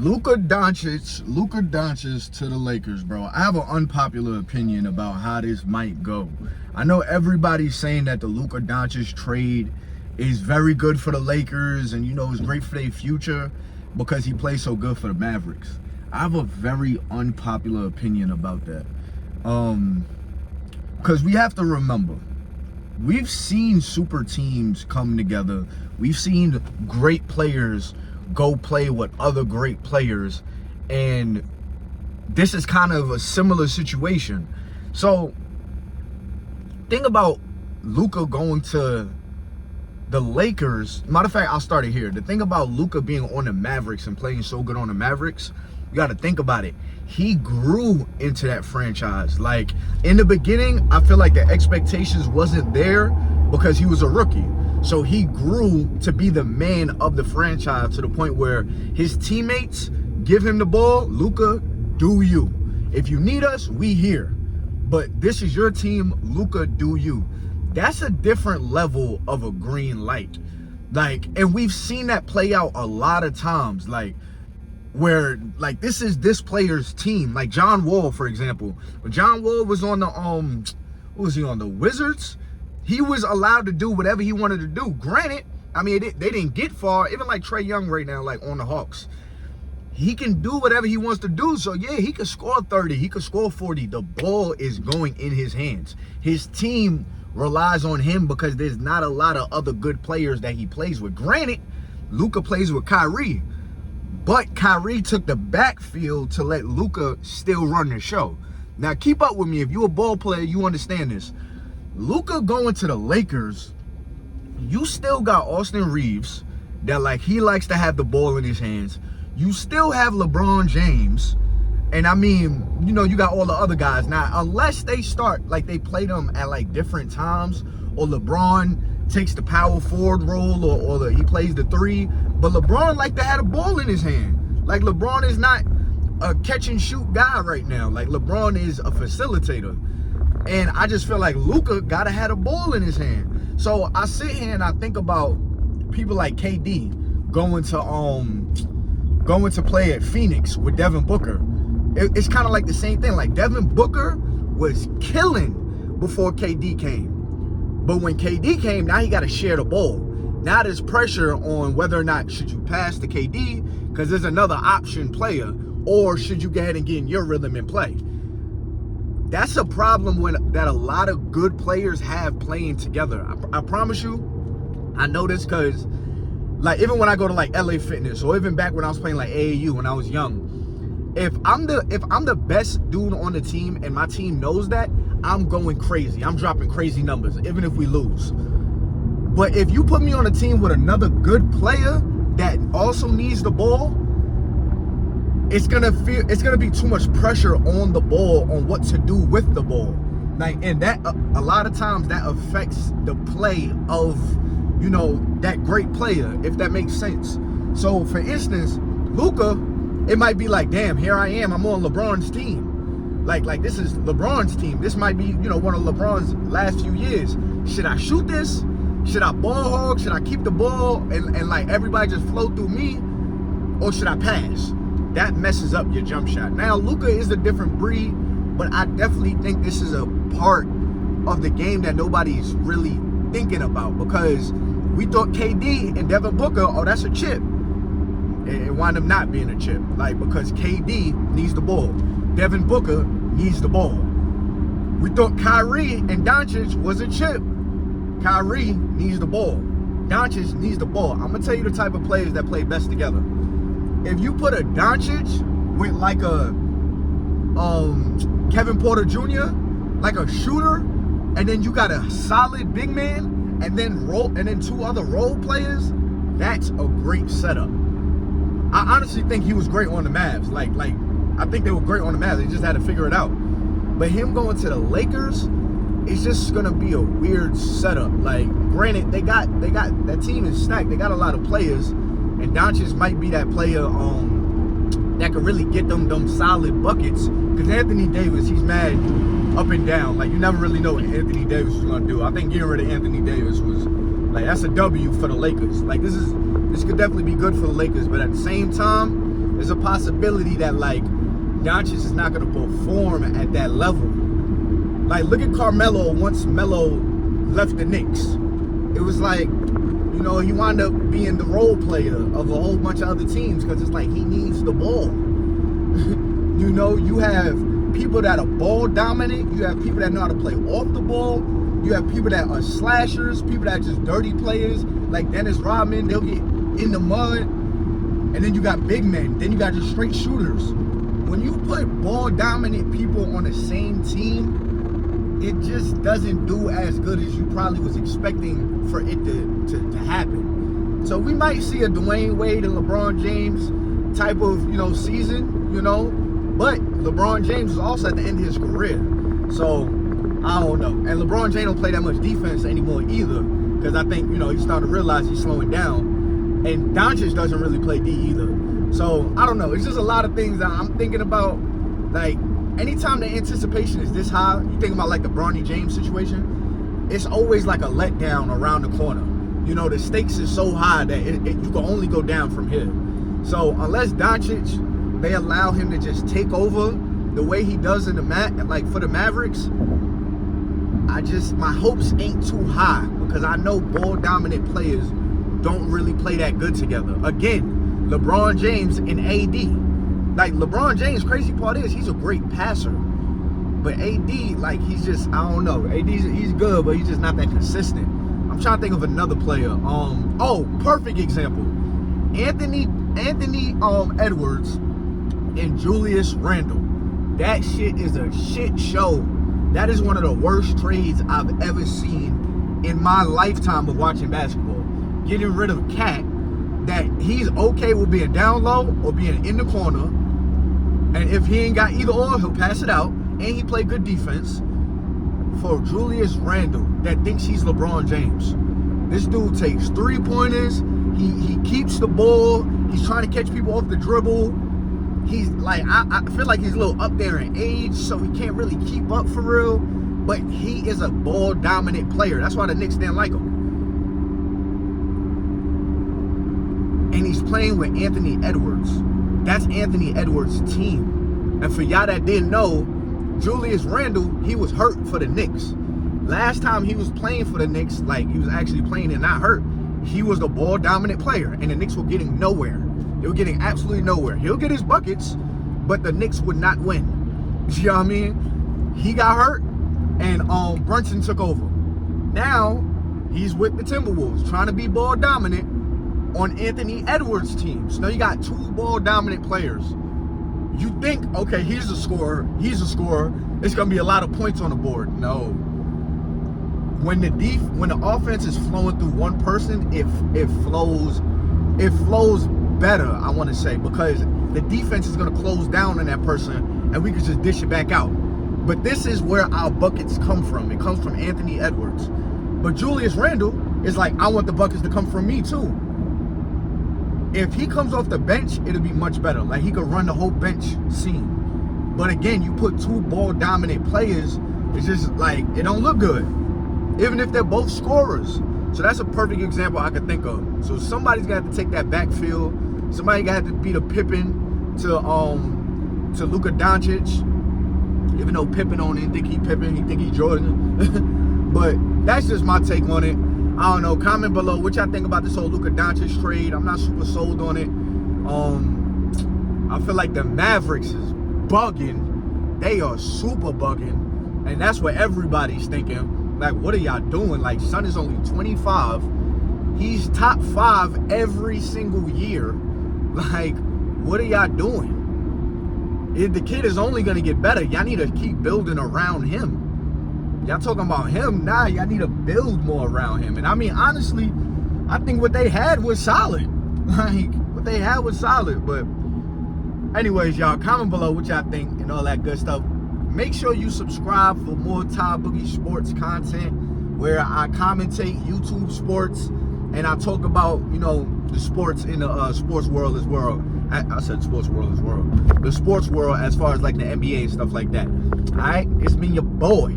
Luka Doncic to the Lakers, bro. I have an unpopular opinion about how this might go. I know everybody's saying that the Luka Doncic trade is very good for the Lakers and, it's great for their future because he plays so good for the Mavericks. I have a very unpopular opinion about that. Because we have to remember, we've seen super teams come together. We've seen great players go play with other great players, and this is kind of a similar situation. So think about Luka going to the Lakers. Matter of fact, I'll start it here. The thing about Luka being on the Mavericks and playing so good on the Mavericks, you got to think about it. He grew into that franchise. Like, in the beginning, I feel like the expectations wasn't there because he was a rookie. So he grew to be the man of the franchise to the point where his teammates give him the ball. Luka, do you. If you need us, we here. But this is your team. Luka, do you. That's a different level of a green light. Like, and we've seen that play out a lot of times. Like, where, like, this is this player's team. Like John Wall, for example. When John Wall was on the, what was he on, the Wizards? He was allowed to do whatever he wanted to do. Granted, I mean, they didn't get far. Even like Trae Young right now, like on the Hawks. He can do whatever he wants to do. So, yeah, he could score 30. He could score 40. The ball is going in his hands. His team relies on him because there's not a lot of other good players that he plays with. Granted, Luka plays with Kyrie. But Kyrie took the backfield to let Luka still run the show. Now, keep up with me. If you're a ball player, you understand this. Luka going to the Lakers, you still got Austin Reeves that, like, he likes to have the ball in his hands. You still have LeBron James. And, I mean, you got all the other guys. Now, unless they start, like, they play them at, like, different times, or LeBron takes the power forward role, or he plays the three. But LeBron like to have the ball in his hand. Like, LeBron is not a catch-and-shoot guy right now. Like, LeBron is a facilitator. And I just feel like Luka gotta have a ball in his hand. So I sit here and I think about people like KD going to play at Phoenix with Devin Booker. It's kind of like the same thing. Like, Devin Booker was killing before KD came. But when KD came, now he got to share the ball. Now there's pressure on whether or not should you pass to KD because there's another option player, or should you go ahead and get in your rhythm and play. That's a problem that a lot of good players have playing together. I promise you, I know this because, like, even when I go to, like, LA Fitness, or even back when I was playing, like, AAU when I was young, if I'm the best dude on the team and my team knows that, I'm going crazy. I'm dropping crazy numbers, even if we lose. But if you put me on a team with another good player that also needs the ball, it's gonna be too much pressure on the ball, on what to do with the ball. Like, and that a lot of times that affects the play of, that great player, if that makes sense. So for instance, Luka, it might be like, damn, here I am, I'm on LeBron's team. Like this is LeBron's team. This might be, one of LeBron's last few years. Should I shoot this? Should I ball hog? Should I keep the ball and like everybody just flow through me? Or should I pass? That messes up your jump shot. Now, Luka is a different breed, but I definitely think this is a part of the game that nobody's really thinking about, because we thought KD and Devin Booker, oh, that's a chip. It wound up not being a chip, like, because KD needs the ball. Devin Booker needs the ball. We thought Kyrie and Doncic was a chip. Kyrie needs the ball. Doncic needs the ball. I'm going to tell you the type of players that play best together. If you put a Doncic with like a Kevin Porter Jr., like a shooter, and then you got a solid big man, and then two other role players, that's a great setup. I honestly think he was great on the Mavs. Like I think they were great on the Mavs. They just had to figure it out. But him going to the Lakers, it's just gonna be a weird setup. Like, granted, they got that team is stacked. They got a lot of players, and Doncic might be that player that could really get them solid buckets. Because Anthony Davis, he's mad up and down. Like, you never really know what Anthony Davis was gonna do. I think getting rid of Anthony Davis was, like, that's a W for the Lakers. Like, this could definitely be good for the Lakers, but at the same time, there's a possibility that like Doncic is not going to perform at that level. Like, look at Carmelo once Melo left the Knicks. It was like, you know, he wound up being the role player of a whole bunch of other teams because it's like he needs the ball. You know, you have people that are ball dominant. You have people that know how to play off the ball. You have people that are slashers, people that are just dirty players, like Dennis Rodman. They'll get in the mud. And then you got big men. Then you got just straight shooters. When you put ball dominant people on the same team, it just doesn't do as good as you probably was expecting for it to happen. So we might see a Dwayne Wade and LeBron James type of, you know, season, you know, but LeBron James is also at the end of his career. So I don't know. And LeBron James don't play that much defense anymore either, because I think, you know, he's starting to realize he's slowing down. And Doncic doesn't really play D either. So I don't know. It's just a lot of things that I'm thinking about. Like, anytime the anticipation is this high, you think about like the Bronny James situation, it's always like a letdown around the corner. You know, the stakes is so high that you can only go down from here. So unless Doncic, they allow him to just take over the way he does in the like for the Mavericks, my hopes ain't too high, because I know ball dominant players don't really play that good together. Again, LeBron James and AD. Like, LeBron James, crazy part is he's a great passer. But AD, like, he's just, I don't know. He's good, but he's just not that consistent. I'm trying to think of another player. Perfect example. Anthony Edwards and Julius Randle. That shit is a shit show. That is one of the worst trades I've ever seen in my lifetime of watching basketball. Getting rid of Cat, that he's okay with being down low or being in the corner. And if he ain't got either or, he'll pass it out. And he played good defense. For Julius Randle, that thinks he's LeBron James. This dude takes three-pointers. He keeps the ball. He's trying to catch people off the dribble. He's like, I feel like he's a little up there in age, so he can't really keep up for real. But he is a ball-dominant player. That's why the Knicks didn't like him. And he's playing with Anthony Edwards. That's Anthony Edwards' team. And for y'all that didn't know, Julius Randle, he was hurt for the Knicks. Last time he was playing for the Knicks, like he was actually playing and not hurt, he was the ball-dominant player, and the Knicks were getting nowhere. They were getting absolutely nowhere. He'll get his buckets, but the Knicks would not win. You know what I mean? He got hurt, and Brunson took over. Now, he's with the Timberwolves, trying to be ball-dominant on Anthony Edwards' team. So now you got two ball-dominant players. You think, okay, he's a scorer, it's going to be a lot of points on the board. No. When the offense is flowing through one person, it flows better, I want to say, because the defense is going to close down on that person and we can just dish it back out. But this is where our buckets come from. It comes from Anthony Edwards. But Julius Randle is like, I want the buckets to come from me too. If he comes off the bench, it'll be much better. Like, he could run the whole bench scene. But again, you put two ball-dominant players, it's just like, it don't look good. Even if they're both scorers. So that's a perfect example I could think of. So somebody's gonna have to take that backfield. Somebody gonna have to be the Pippen to Luka Doncic. Even though Pippen didn't think he Pippen, he think he Jordan. But that's just my take on it. I don't know. Comment below what y'all think about this whole Luka Doncic trade. I'm not super sold on it. I feel like the Mavericks is bugging. They are super bugging. And that's what everybody's thinking. Like, what are y'all doing? Like, son is only 25. He's top 5 every single year. Like, what are y'all doing? The kid is only going to get better. Y'all need to keep building around him. Y'all talking about him now. Y'all need to build more around him. And I mean, honestly, I think what they had was solid. Like, what they had was solid. But anyways, y'all, comment below what y'all think and all that good stuff. Make sure you subscribe for more Ty Boogie Sports content, where I commentate YouTube sports and I talk about, you know, the sports in the sports world as well. I said sports world as well. The sports world as far as like the NBA and stuff like that. All right, it's me, your boy.